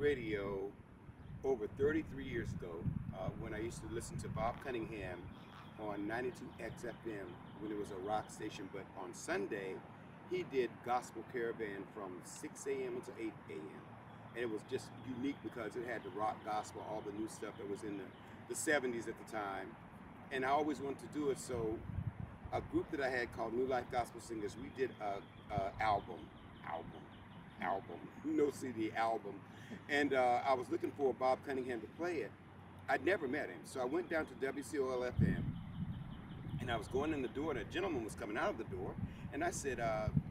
radio over 33 years ago when I used to listen to Bob Cunningham on 92X FM when it was a rock station, but on Sunday he did Gospel Caravan from 6 a.m. until 8 a.m. And it was just unique because it had the rock gospel, all the new stuff that was in the 70s at the time. And I always wanted to do it, so a group that I had called New Life Gospel Singers, we did a album, no CD, album. And I was looking for Bob Cunningham to play it. I'd never met him, so I went down to WCOL-FM, and I was going in the door, and a gentleman was coming out of the door, and I said,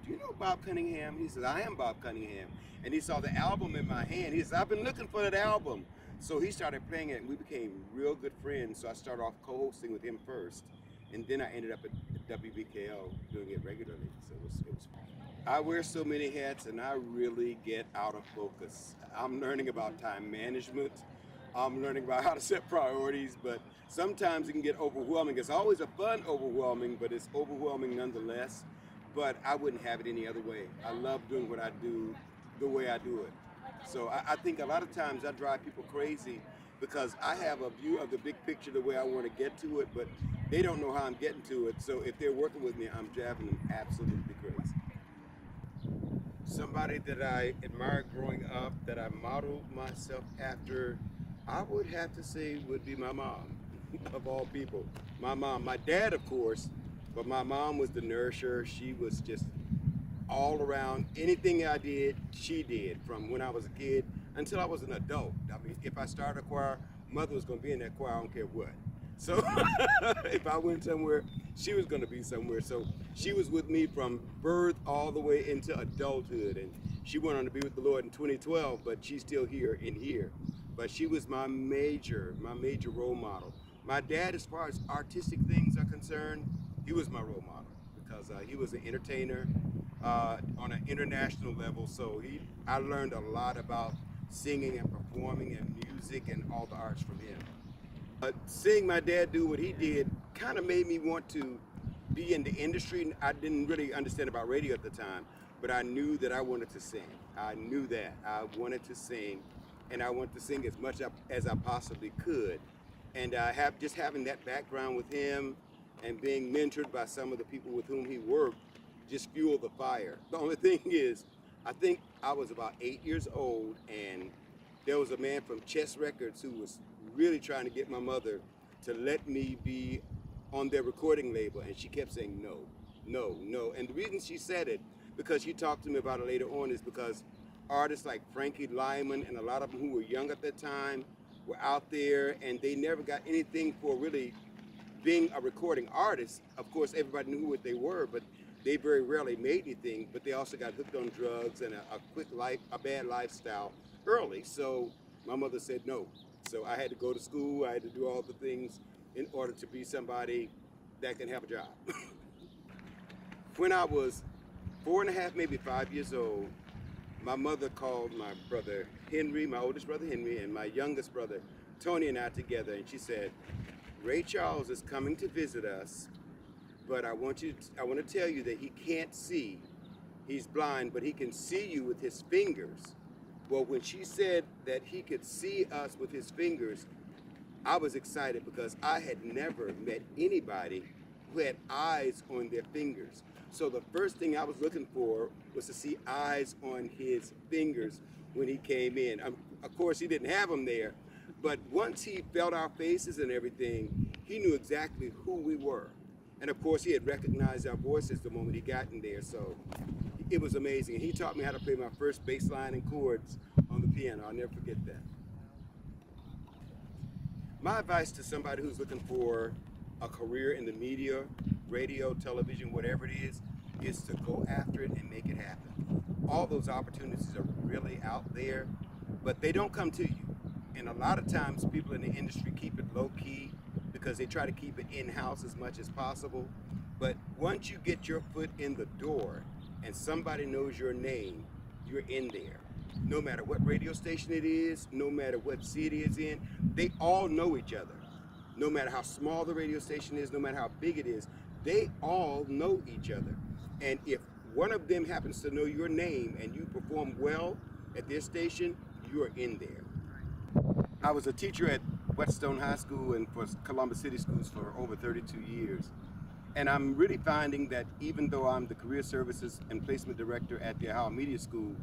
do you know Bob Cunningham? He said, I am Bob Cunningham. And he saw the album in my hand. He said, I've been looking for that album. So he started playing it, and we became real good friends. So I started off co-hosting with him first, and then I ended up at WBKO doing it regularly. So it was fun. I wear so many hats, and I really get out of focus. I'm learning about time management. I'm learning about how to set priorities, but sometimes it can get overwhelming. It's always a fun overwhelming, but it's overwhelming nonetheless. But I wouldn't have it any other way. I love doing what I do the way I do it. So I think a lot of times I drive people crazy because I have a view of the big picture the way I want to get to it, but they don't know how I'm getting to it. So if they're working with me, I'm driving them absolutely crazy. Somebody that I admired growing up, that I modeled myself after, I would have to say would be my mom, of all people. My mom, my dad, of course, but my mom was the nourisher. She was just all around. Anything I did, she did, from when I was a kid until I was an adult. I mean, if I started a choir, mother was going to be in that choir, I don't care what. So if I went somewhere, she was going to be somewhere. So she was with me from birth all the way into adulthood. And she went on to be with the Lord in 2012, but she's still here in here. But she was my major role model. My dad, as far as artistic things are concerned, he was my role model because he was an entertainer on an international level. So I learned a lot about singing and performing and music and all the arts from him. Seeing my dad do what he did kind of made me want to be in the industry. I didn't really understand about radio at the time, but I knew that I wanted to sing. I knew that I wanted to sing, and I wanted to sing as much as I possibly could. And just having that background with him and being mentored by some of the people with whom he worked just fueled the fire. The only thing is, I think I was about 8 years old, and there was a man from Chess Records who was really trying to get my mother to let me be on their recording label, and she kept saying no, no, no. And the reason she said it, because she talked to me about it later on, is because artists like Frankie Lyman and a lot of them who were young at that time were out there, and they never got anything for really being a recording artist. Of course, everybody knew what they were, but they very rarely made anything. But they also got hooked on drugs and a bad lifestyle early. So my mother said no. So I had to go to school. I had to do all the things in order to be somebody that can have a job. When I was 4.5, maybe 5 years old, my mother called my brother Henry, my oldest brother Henry, and my youngest brother Tony and I together, and she said, Ray Charles is coming to visit us, but I want to tell you that he can't see. He's blind, but he can see you with his fingers. Well, when she said that he could see us with his fingers, I was excited because I had never met anybody who had eyes on their fingers. So the first thing I was looking for was to see eyes on his fingers when he came in. Of course, he didn't have them there, but once he felt our faces and everything, he knew exactly who we were. And of course, he had recognized our voices the moment he got in there. So it was amazing. He taught me how to play my first bass line and chords on the piano. I'll never forget that. My advice to somebody who's looking for a career in the media, radio, television, whatever it is to go after it and make it happen. All those opportunities are really out there, but they don't come to you. And a lot of times people in the industry keep it low key because they try to keep it in-house as much as possible. But once you get your foot in the door and somebody knows your name, you're in there. No matter what radio station it is, no matter what city it's in, they all know each other. No matter how small the radio station is, no matter how big it is, they all know each other. And if one of them happens to know your name and you perform well at their station, you are in there. I was a teacher at Whetstone High School and for Columbus City Schools for over 32 years. And I'm really finding that even though I'm the Career Services and Placement Director at the Ohio Media School,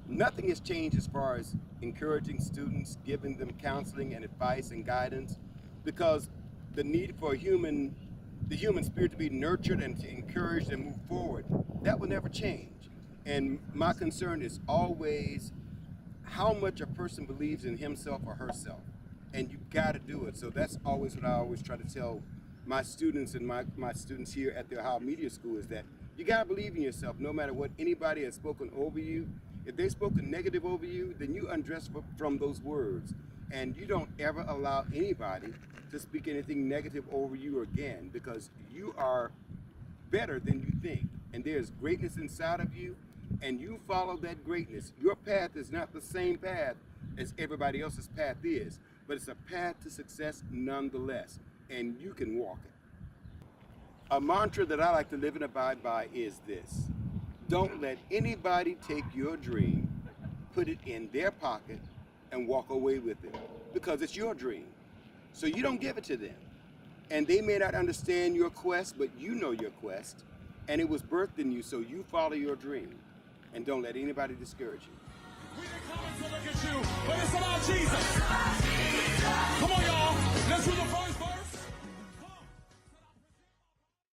nothing has changed as far as encouraging students, giving them counseling and advice and guidance, because the need for the human spirit to be nurtured and to encourage and move forward, that will never change. And my concern is always how much a person believes in himself or herself. And you got to do it. So that's always what I always try to tell my students and my students here at the Ohio Media School, is that you got to believe in yourself no matter what anybody has spoken over you. If they've spoken negative over you, then you undress from those words. And you don't ever allow anybody to speak anything negative over you again, because you are better than you think. And there's greatness inside of you, and you follow that greatness. Your path is not the same path as everybody else's path is, but it's a path to success nonetheless, and you can walk it. A mantra that I like to live and abide by is this: don't let anybody take your dream, put it in their pocket, and walk away with it, because it's your dream. So you don't give it to them. And they may not understand your quest, but you know your quest, and it was birthed in you, so you follow your dream, and don't let anybody discourage you. We didn't come to look at you, but it's about Jesus. Come on, y'all. Let's do the first.